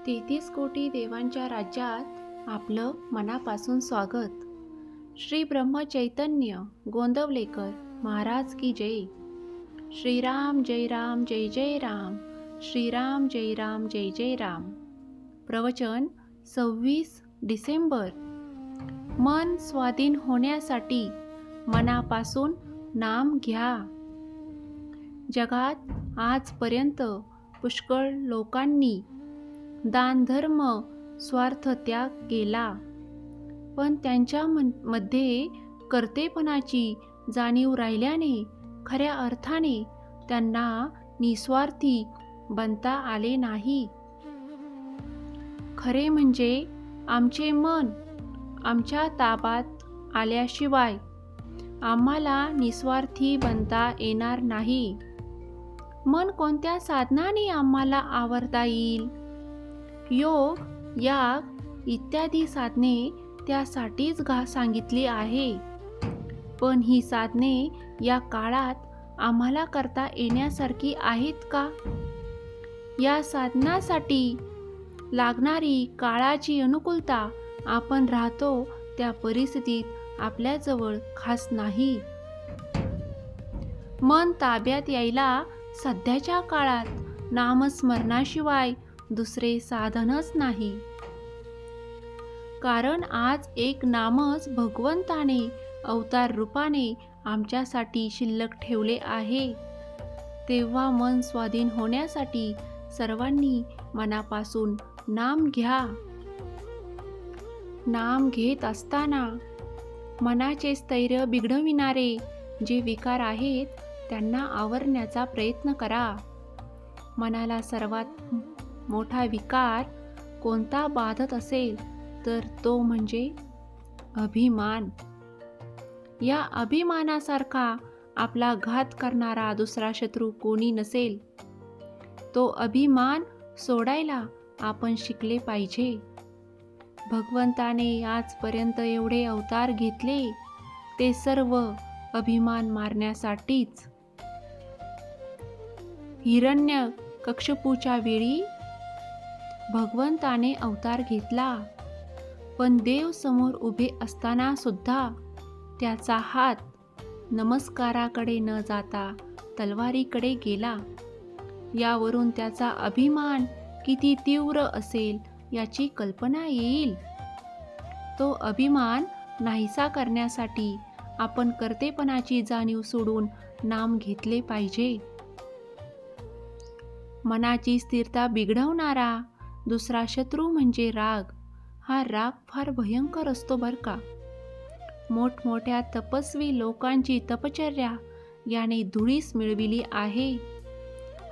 तेहतीस कोटी देवांच्या राज्यात आपलं मनापासून स्वागत. श्री ब्रह्म चैतन्य गोंदवलेकर महाराज की जय. श्रीराम जय राम जय जय राम. श्रीराम जय राम जय जय राम. प्रवचन 26 डिसेंबर. मन स्वाधीन होण्यासाठी मनापासून नाम घ्या. जगात आजपर्यंत पुष्कळ लोकांनी दान धर्म स्वार्थ त्याग केला, पण त्यांच्या मध्ये कर्तेपणाची जाणीव राहिल्याने खऱ्या अर्थाने त्यांना निस्वार्थी बनता आले नाही. खरे म्हणजे आमचे मन आमच्या ताब्यात आल्याशिवाय आम्हाला निस्वार्थी बनता येणार नाही. मन कोणत्या साधनाने आम्हाला आवरता येईल? योग, याग इत्यादी साधने त्यासाठीच सांगितली आहे. पण ही साधने या काळात आम्हाला करता येण्यासारखी आहेत का? या साधनासाठी लागणारी काळाची अनुकूलता आपण राहतो त्या परिस्थितीत आपल्याजवळ खास नाही. मन ताब्यात यायला सध्याच्या काळात नामस्मरणाशिवाय दुसरे साधनच नाही. कारण आज एक नामच भगवंताने अवतार रूपाने आमच्यासाठी शिल्लक ठेवले आहे. तेव्हा मन स्वाधीन होण्यासाठी सर्वांनी मनापासून नाम घ्या. नाम घेत असताना मनाचे स्थैर्य बिघडविणारे जे विकार आहेत त्यांना आवरण्याचा प्रयत्न करा. मनाला सर्वात मोठा विकार कोणता बाधत असेल तर तो म्हणजे अभिमान. या अभिमानासारखा आपला घात करणारा दुसरा शत्रू कोणी नसेल. तो अभिमान सोडायला आपण शिकले पाहिजे. भगवंताने आजपर्यंत एवढे अवतार घेतले ते सर्व अभिमान मारण्यासाठीच. हिरण्यकश्यपूच्या वेळी भगवंताने अवतार घेतला, पण देव समोर उभे असताना सुद्धा त्याचा हात नमस्काराकडे न जाता तलवारीकडे गेला. यावरून त्याचा अभिमान किती तीव्र असेल याची कल्पना येईल. तो अभिमान नाहीसा करण्यासाठी आपण कर्तेपणाची जाणीव सोडून नाम घेतले पाहिजे. मनाची स्थिरता बिघडवणारा दुसरा शत्रू म्हणजे राग. हा राग फार भयंकर असतो बरं का. मोठमोठ्या तपस्वी लोकांची तपश्चर्या याने धुळीस मिळविली आहे.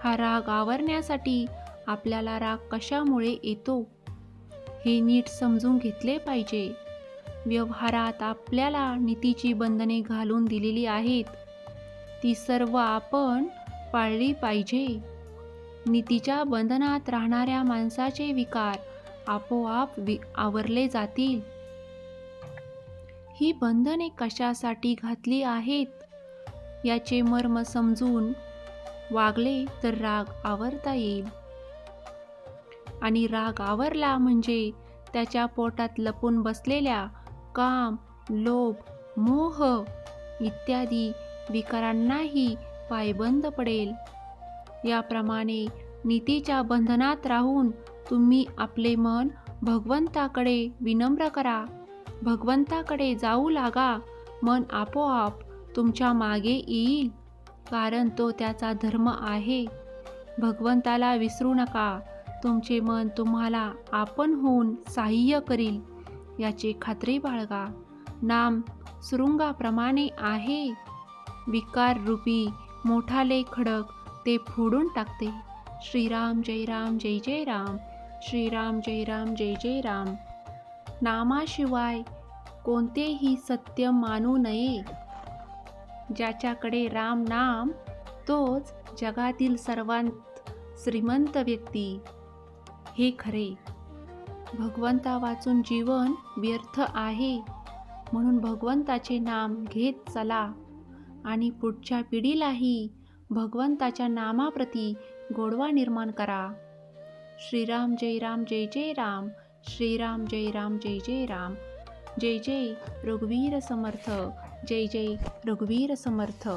हा राग आवरण्यासाठी आपल्याला राग कशामुळे येतो हे नीट समजून घेतले पाहिजे. व्यवहारात आपल्याला नीतीची बंधने घालून दिलेली आहेत, ती सर्व आपण पाळली पाहिजे. नीतीच्या बंधनात राहणाऱ्या माणसाचे विकार आपोआप आवरले जातील. ही बंधने कशासाठी घातली आहेत याचे मर्म समजून वागले तर राग आवरता येईल. आणि राग आवरला म्हणजे त्याच्या पोटात लपून बसलेल्या काम, लोभ, मोह इत्यादी विकारांनाही पायबंद पडेल. याप्रमाणे नीतीच्या बंधनात राहून तुम्ही आपले मन भगवंताकडे विनम्र करा. भगवंताकडे जाऊ लागा. मन आपोआप तुमच्या मागे येईल, कारण तो त्याचा धर्म आहे. भगवंताला विसरू नका. तुमचे मन तुम्हाला आपण होऊन सहाय्य करील याची खात्री बाळगा. नाम सुरुंगाप्रमाणे आहे. विकार रूपी मोठाले खडक ते फोडून टाकते. श्रीराम जय राम जय जय राम. श्रीराम जय राम जय जय राम. नामाशिवाय कोणतेही सत्य मानू नये. ज्याच्याकडे राम नाम तोच जगातील सर्वात श्रीमंत व्यक्ती. हे खरे. भगवंता वाचून जीवन व्यर्थ आहे. म्हणून भगवंताचे नाम घेत चला आणि पुढच्या पिढीलाही भगवंताच्या नामाप्रती गोडवा निर्माण करा. श्रीराम जय राम जय जय राम, श्रीराम जय राम जय जय राम. जय जय रघुवीर समर्थ, जय जय रघुवीर समर्थ.